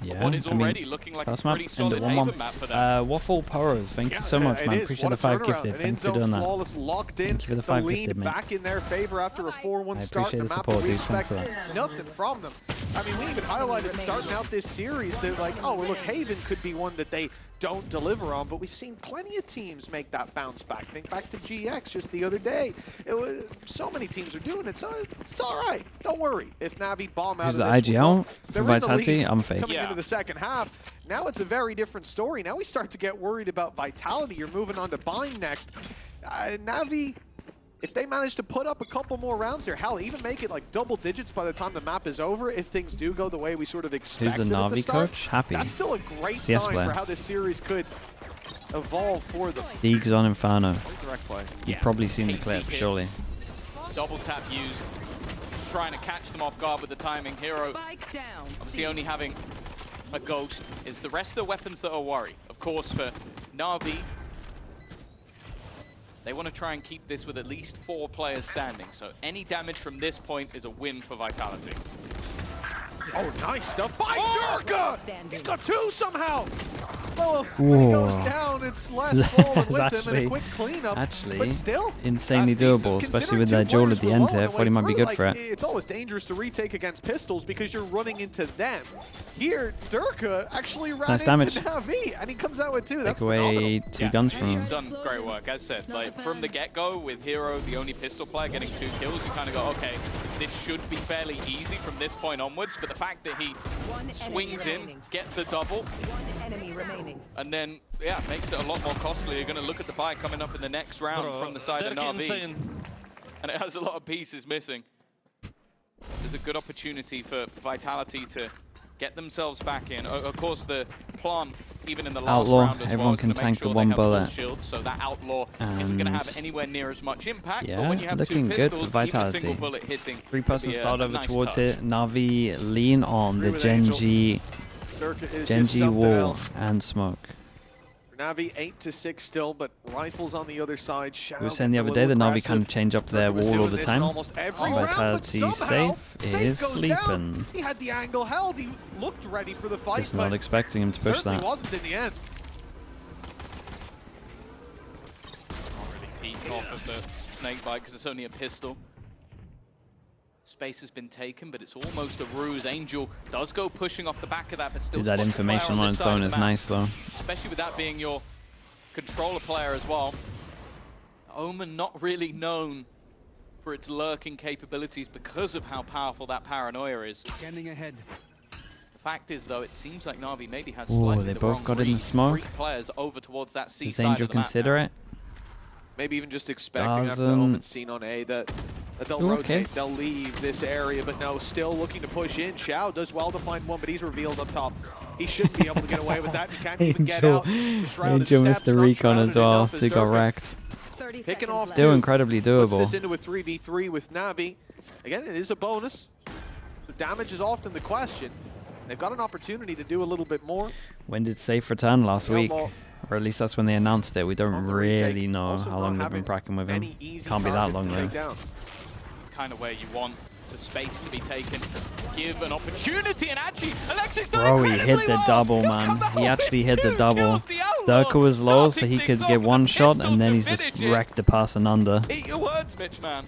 Yeah, What is I mean, already looking like a first map, pretty solid end at 1-1. Haven map for them. Waffle Powers, thank you so much, man. Appreciate the 5 gifted. Thanks for doing that. Flawless, locked in. Thank you for the The 5 lead gifted, mate. back in their favor after a 4-1 I start. appreciate the map support, we dude. Thanks expect for that. nothing from them. I mean, we even highlighted starting out this series. They're like, oh, well, look, Haven could be one that they don't deliver on, but we've seen plenty of teams make that bounce back. Think back to GX just the other day. It was, so many teams are doing it, so it's all right. Don't worry. If Navi bomb out Who's of the this, IGL for they're in the Vitality? lead I'm fake. coming into the second half. Now it's a very different story. Now we start to get worried about Vitality. You're moving on to buying next. Navi, if they manage to put up a couple more rounds here, hell, even make it like double digits by the time the map is over, if things do go the way we sort of expect. Who's the Navi coach? Happy. That's still a great CS sign player. for how this series could evolve for them. Deegs on Inferno. Direct play. You've probably seen the clip, hit. surely. Double tap used, trying to catch them off guard with the timing. Hero obviously only having a ghost. Is the rest of the weapons that are worry. Of course, for Navi, they want to try and keep this with at least 4 players standing. So any damage from this point is a win for Vitality. Oh, nice stuff by Durka! He's got 2 somehow! Well, when he goes down, it's less falling with him and a quick cleanup. But still, insanely that's decent. doable, especially Considering with that 2 duel players at the were end low here. on I the thought he way might be through, good for it. It's always dangerous to retake against pistols because you're running into them. Here, Durka actually ran nice into damage. Navi, and he comes out with 2. That's Take away phenomenal. 2 guns from He's him. done great work, as said. Like from the get-go, with Hero, the only pistol player, getting 2 kills, you kind of go, okay, this should be fairly easy from this point onwards. But the fact that he swings in, gets a double, and then, yeah, makes it a lot more costly. You're going to look at the buy coming up in the next round from the side of NAVI. And it has a lot of pieces missing. This is a good opportunity for Vitality to get themselves back in. Of course, the plan, even in the last Outlaw, round as well, everyone is can gonna tank make sure the 1 they have full bullet. shield, so that Outlaw isn't going to have And anywhere near as much impact. yeah, but when you have looking 2 good for pistols, even a Vitality. single bullet hitting 3-person could be start a over nice towards touch. it. Navi lean on the Agree with Angel. Genji, Durka is just Genji something wall else. and smoke. Navi 8-6 still, but rifles on the other side. We were saying the other day that Navi kind of change up their wall all the time. Vitality safe is sleeping. He had the angle held. He looked ready for the fight. Just not expecting him to push certainly that. wasn't in the end. Can't really peek off of the snake bite because it's only a pistol. Space has been taken, but it's almost a ruse. Angel does go pushing off the back of that, but still Dude, that spots the information player on this its side own of is the map. nice though. Especially with that being your controller player as well. Omen not really known for its lurking capabilities because of how powerful that paranoia is. Scanning ahead. The fact is, though, it seems like Navi maybe has Ooh, slightly they the both wrong got in the read. smoke. 3 players over towards that C Does side Angel of the map consider now. it? Maybe even just expecting after the Doesn't- Omen seen on A that they'll Ooh, rotate, okay. they'll leave this area, but no, still looking to push in. Xiao does well to find one, but he's revealed up top. He should be able to get away with that. He can't even get out. The shrouded Angel missed steps, the not recon shrouded as well, enough so as he got Durka wrecked. picking off Still two. incredibly Puts doable. this into a 3v3 with Navi. Again, it is a bonus. So damage is often the question. They've got an opportunity to do a little bit more. When did Safe return last week? Outlaw Or at least that's when they announced it. We don't on the really retake. know Also how not long they've having been pracking with him. many easy Can't be that targets long to though. take down. It's kind of where you want the space to be taken. Give an opportunity, and actually, Alexis done Bro, he hit incredibly the well. double, He'll man. come out He actually with hit the 2 double. kills, the Outlaw, Durka was low, so starting he could things get off with 1 a shot, pistol and then to he's just finish it. wrecked the pass and under. Eat your words, Mitch, man.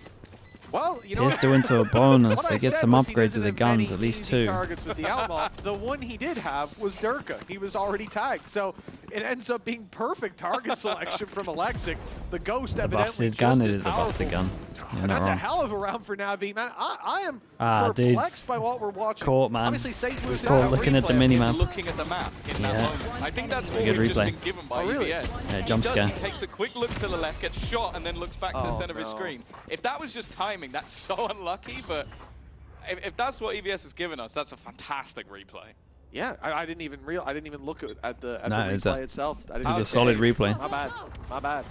Well, you know, Pistol into a bonus. what They I get said some was he upgrades to doesn't the have guns, many at least easy 2. targets with the Outlaw. The one he did have was Durka. He was already tagged, so it ends up being perfect target selection from Alexic. The Ghost A evidently busted just gun, as it is a busted powerful. gun. You're And not that's a wrong. hell of a round for Navi, man. I am Dude. perplexed by what we're watching. Caught, man. Obviously, Safe moves caught out. looking at the Replay of him minimap. Looking at the map in that Yeah. moment. I think that's what Good we've just replay. been given by Oh, really? EVS. Yeah, He jump does, scare. He takes a quick look to the left, gets shot, and then looks back to the Oh, center of his no. screen. If that was just timing, that's so unlucky, but if that's what EVS has given us, that's a fantastic replay. Yeah, I didn't even look at the it's replay itself. It was a solid replay. My bad.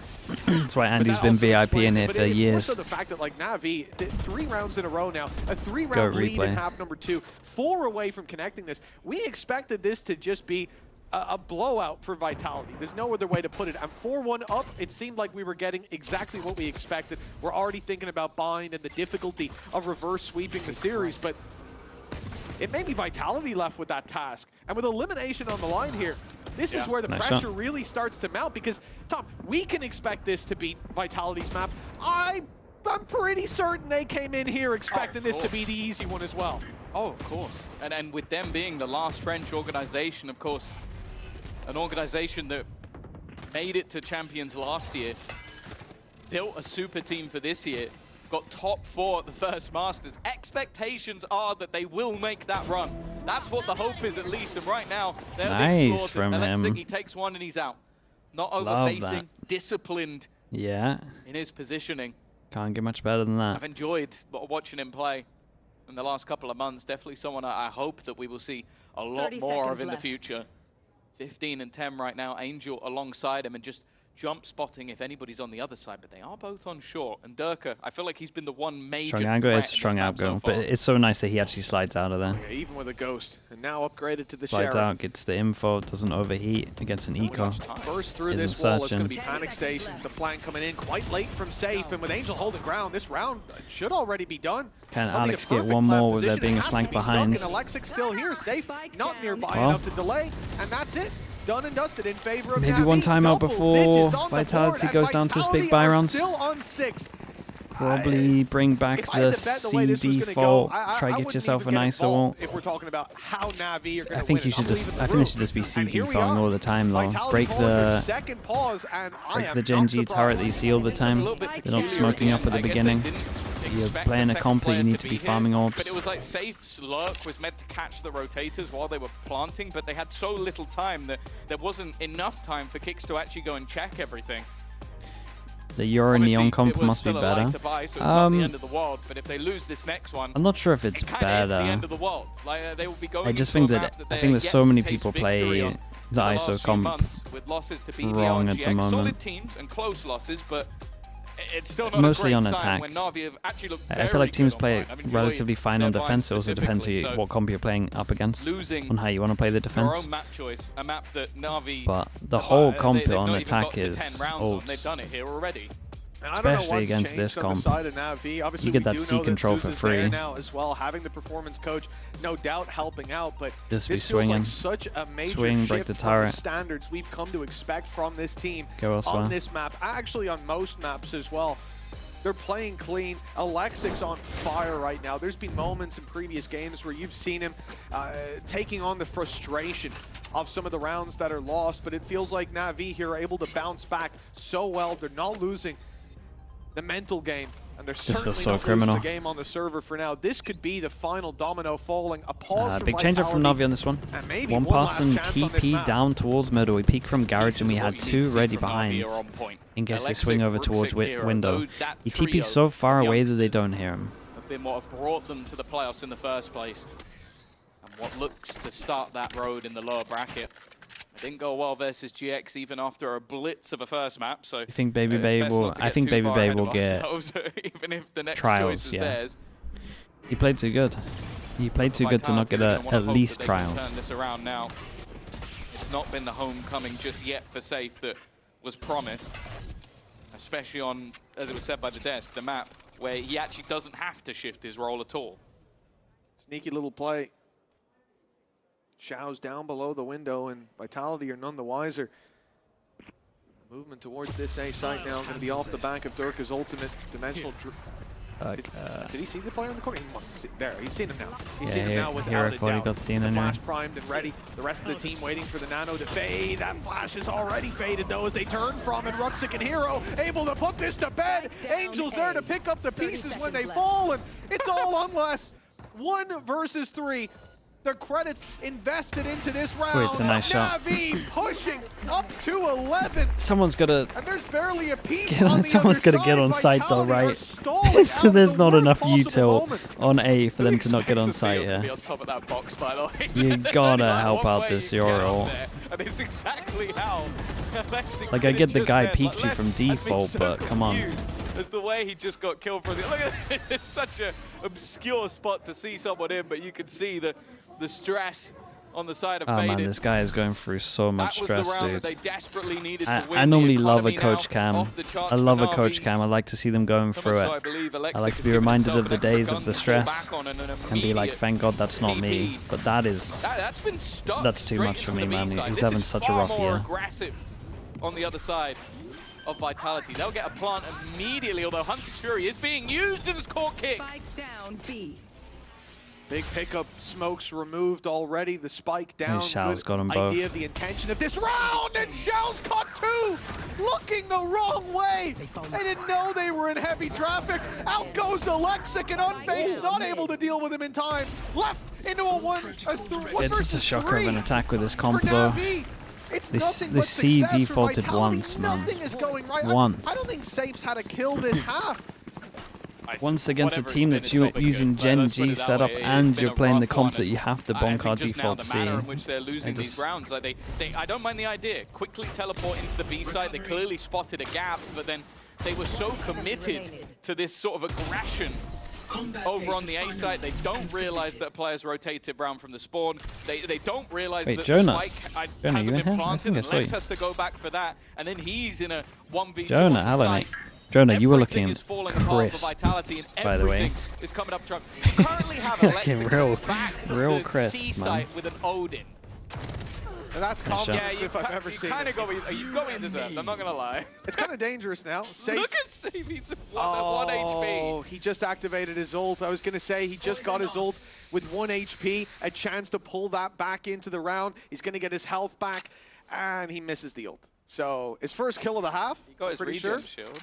That's why Andy's been VIP in it for years. Also the fact that like Navi did 3 rounds in a row now, a 3-round lead in half number 2, 4 away from connecting this. We expected this to just be a blowout for Vitality. There's no other way to put it. And 4-1 up, it seemed like we were getting exactly what we expected. We're already thinking about bind and the difficulty of reverse sweeping the series, but it may be Vitality left with that task. And with elimination on the line here, this is where the pressure really starts to mount, because, Tom, we can expect this to beat Vitality's map. I'm pretty certain they came in here expecting this to be the easy one as well. Oh, of course. And with them being the last French organization, of course, an organization that made it to Champions last year, built a super team for this year, got top 4 at the first Masters. Expectations are that they will make that run. That's what the hope is, at least. And right now, they're nice from him. He takes one and he's out. Not overfacing, disciplined. Yeah. In his positioning. Can't get much better than that. I've enjoyed watching him play in the last couple of months. Definitely someone I hope that we will see a lot more of in the future. 15 and 10 right now. Angel alongside him and just jump spotting if anybody's on the other side, but they are both on short. And Durka, I feel like he's been the one major strong angle is strong outgo, but it's so nice that he actually slides out of there. Yeah, even with a ghost, and now upgraded to the slides Sheriff. Out, gets the info, doesn't overheat against an eco. Burst through this wall, it's going to be panic stations. The flank coming in quite late from safe, and with Angel holding ground, this round should already be done. Can Alex get one more with there being a flank behind? And Alexic's still here, safe, not nearby enough to delay, and that's it. Done and dusted in favor of maybe NAVI. one timeout before Vitality goes down to his big buy rounds. Still on 6. Probably bring back the C default. Try to get yourself an ISO ult. If we're talking about how NAVI are going to I think they should just be C defaulting all the time though. Break the Gen G turret that you see all the time. They're not smoking up at the beginning. You're playing a comp that you need to be farming orbs. But it was like Safe's lurk was meant to catch the rotators while they were planting, but they had so little time that there wasn't enough time for Kicks to actually go and check everything. The Euro Neon comp must be better. I'm not sure if it's better. I just think that so many people play the ISO comp wrong at the moment. It's still not mostly a on great attack. When Navi have actually looked I feel like teams play it relatively fine on defense. It also depends on what comp you're playing up against, on how you want to play the defense. Map choice, a map that Navi, but the whole comp on attack is ults. They've done it here already. Especially against this comp. You get that C control for free. Now as well, having the performance coach, no doubt helping out, but just be this swinging. Feels like such a major Swing, break shift the turret. from the standards we've come to expect from this team Go on this map. Actually, on most maps as well. They're playing clean. Alexic's on fire right now. There's been moments in previous games where you've seen him taking on the frustration of some of the rounds that are lost, but it feels like Navi here are able to bounce back so well. They're not losing the mental game, and they're certainly not losing the game on the server for now. This could be the final domino falling. A pause for big change up from Navi on this one. One pass and TP down towards middle. We peek from garage and we had 2 ready behind in case they swing over towards window. He TP's so far away that they don't hear him. Have been what have brought them to the playoffs in the first place, and what looks to start that road in the lower bracket. It didn't go well versus GX even after a blitz of a first map. So I think Baby Bay will. I think Baby Bay will get even if the next trials. Choice is theirs. He played too good. He played too good to not get at least trials. Turn this around now. It's not been the homecoming just yet for Safe that was promised, especially on, as it was said by the desk, the map where he actually doesn't have to shift his role at all. Sneaky little play. Xiao's down below the window, and Vitality are none the wiser. Movement towards this A site now, going to be off the back of Durka's ultimate dimensional. Did he see the player in the corner? He must have seen. There, he's seen him now. He's seen him now without a doubt. Got seen the flash primed and ready. The rest of the team waiting for the nano to fade. That flash is already faded though as they turn from, and Ruxic and Hero able to put this to bed. Angel's there to pick up the pieces when they fall, and it's all unless 1 versus 3. Their credits invested into this round. Wait, it's a nice shot. NAVI pushing up to 11. Someone's gotta And there's barely a peek get on on. the Someone's other gotta get on side. site though, Vitality are right? stalling So out there's the not worst enough possible util moment. on A for them to not get on Expects site the field to here. be on top of that box, by the way. You There's gotta only, like, help one out way this you can get Euro. up there, and it's exactly how Alexi Like, I get the just guy went. peeked you from I'd be default, so but come on. confused as the way he just got killed from the. Look at it. It's such an obscure spot to see someone in, but you can see the stress on the side of Oh man, Faded. this guy is going through so much That was stress, the round dude. that they desperately needed to win. I normally The love a economy coach now cam. off the charts I for love a NAVI. coach cam. I like to see them going So through much so I it. believe I Alexic like to has be given reminded himself of the an extra days gun of the to fall stress back on and an and be like, immediate thank God that's not me. TP. But that is, That's been stuck that's too straight much for into me, the man. B side. He's This having is such a far rough more year. aggressive on the other side of Vitality. They'll get a plant immediately, although Hunter's Fury is being used as court kicks. Spike down B. Big pickup, smokes removed already. The spike down. Shell's Good got 'em both. idea of the intention of this round, and Shell's caught two, looking the wrong way. They didn't know they were in heavy traffic. Out goes Alexic, and Unfazed not able to deal with him in time. Left into a one It's just a versus shocker of an three attack with this for comp though. NAVI. It's This- nothing this but C success for defaulted Vitality. once, man. Nothing is going right. Once. I don't think Safe's had to kill this half. Once against a Whatever team it's that's been, it's not been using good. Gen Let's put G it that setup way. It's and been you're a playing the rough comp one, that you have to I bonk think our just now default the C. manner in which they're losing these just- rounds, like I don't mind the idea. Quickly teleport into the B side. They clearly spotted a gap, but then they were so committed to this sort of aggression over on the A side. They don't realize that players rotated around from the spawn. They don't realize Wait, that Jonah. the spike Jonah, hasn't you in been here? I planted, think I and saw Les you. has to go back for that, and then he's in a 1v2 Jonah, on the hello, site. mate. Jonah, you were Everything looking is falling apart for crisp, Vitality, and by the way. everything is coming up trunk. You currently have Looking Alexic real- back at real the crisp, C man. site with an Odin. And that's shot. confidence Yeah, if I've ever seen kind it. of you've got what you deserved. I'm not gonna lie. It's kind of dangerous now. Safe. Look at Steve. He's at 1 HP. Oh, he just activated his ult. I was going to say he just got his ult with 1 HP, a chance to pull that back into the round. He's going to get his health back, and he misses the ult. So his first kill of the half, He got his pretty regen sure. shield.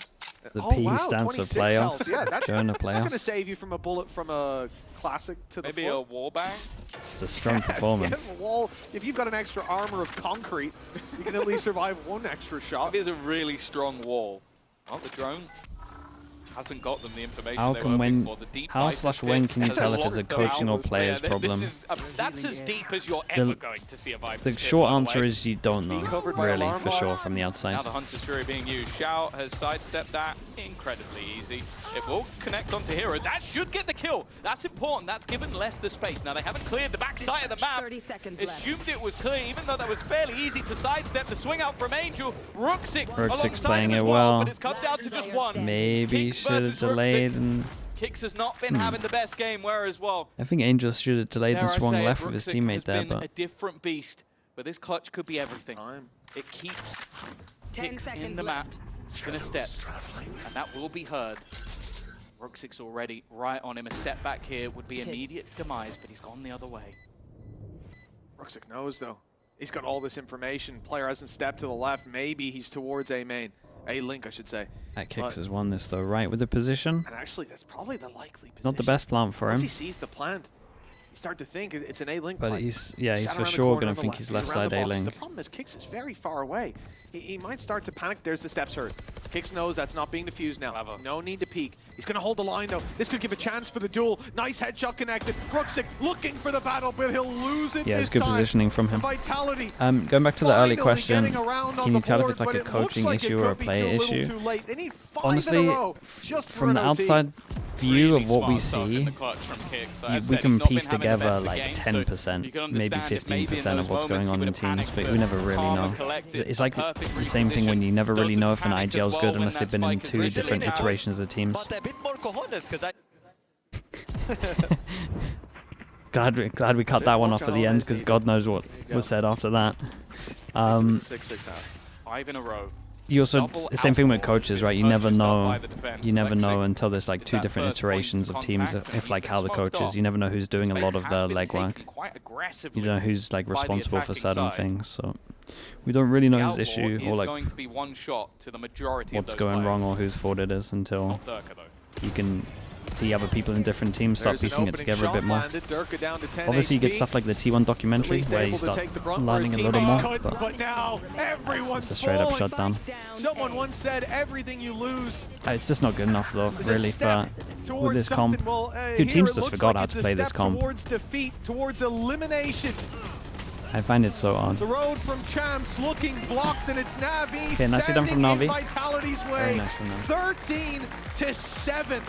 The Oh, P wow, stands for 26 playoffs. health. Yeah, that's Jonah going to playoffs. save you from a bullet from a classic to the Maybe a foot. warbang. It's the strong Yeah, performance. a wall. If you've got an extra armor of concrete, you can at least survive one extra shot. Maybe it's a really strong wall. Oh, the drone hasn't got them the information How they can were when- looking for. The deep how ISIS slash bit when can you has tell if it's a locked them coaching or out. players Yeah, problem? That's as deep as you're ever going to see a Viper The spit, short by the answer way. is you don't know, covered by really, alarm for bot. sure, from the Now outside. the Hunter's Fury being used. Shout has sidestepped that incredibly easy. It will connect onto Hero. That should get the kill. That's important. That's given less the space. Now they haven't cleared the back side of the map. 30 seconds left. Assumed it was clear, even though that was fairly easy to sidestep. The swing out from Angel. Rooksik alongside playing him as it well, well. but it's come down to just one. Maybe Kick should have versus delayed Rooksik. and... Kicks has not been having the best game, whereas well, I think Angel should have delayed and dare I swung say it, left with his Rooksik teammate has there, been a but... different beast. But this clutch could be everything. It keeps 10 kicks in seconds the map, left. in a steps, and that will be heard. Rooksik's already right on him. A step back here would be immediate demise, but he's gone the other way. Rooksik knows, though. He's got all this information. Player hasn't stepped to the left. Maybe he's towards A main. A link, I should say. That Kicks has won this though, right? With the position? And actually, that's probably the likely position. Not the best plant for Once him. he sees the plant, you start to think it's an A-link But plant. he's Sat for around the sure corner going on to the think he's around left the side box. A-Link. The problem is Kicks is very far away. He might start to panic. There's the steps hurt. Kicks knows that's not being defused now. Clever. No need to peek. He's going to hold the line, though. This could give a chance for the duel. Nice headshot connected. Rooksik looking for the battle, but he'll lose it Yeah, this it's good time. positioning from him. Vitality. Going back to the early Finally question, getting around on can the you tell if board, it's like but a it looks coaching like it issue or a could be player too little issue? too late. They need 5 Honestly, in a row just for from an the OT. outside view Really of what we smart stuff in see, the clutch from Kicks. As I we said, can he's not piece been having the together best of like games, so 10%, you can maybe understand if maybe in 15% those of what's going moments he on in would have teams, panicked, but we never really calm and know. collected, It's like perfect the same thing when you never really know if an Doesn't panic IGL's as good well unless when they've been that in spike is 2 really different out. iterations of teams. But a bit more cojones, because I... Glad we cut that one off at the end, because God knows what was said after that. This was a 6-6 half. 5 in a row. You also, Double the same thing with outball, coaches, right? You purchased never up know. by the defense. You never know Alexic until there's like is 2 that different first point iterations of of teams. contact, and If he's like been how the smoked coaches, off. you never know who's doing a Space lot of has the been legwork. taken quite aggressively You don't know who's like by the responsible for attacking certain side. things. So we don't really know The his outlaw issue or is like going to be one shot to the majority of what's those going players. wrong or whose fault it is until Not Durka, though. you can see other people in different teams start There's an piecing it opening together a bit shot more. landed. Durka down to 10 Obviously, you get HP. stuff like the T1 documentary Least where you able to start take the brunt, learning a whereas little more, teammates couldn't, but now everyone's it's a straight up falling. shutdown. Someone once said, everything you lose It's just not good enough though, is a really, step with towards this comp. something. Well, Dude, here teams it just looks forgot like how it's to a play this step comp. towards defeat, towards elimination. I find it so odd. The road from Champs looking blocked, and it's NAVI Okay, nicely done from standing in Navi. Vitality's Very way. nice from them. 13-7.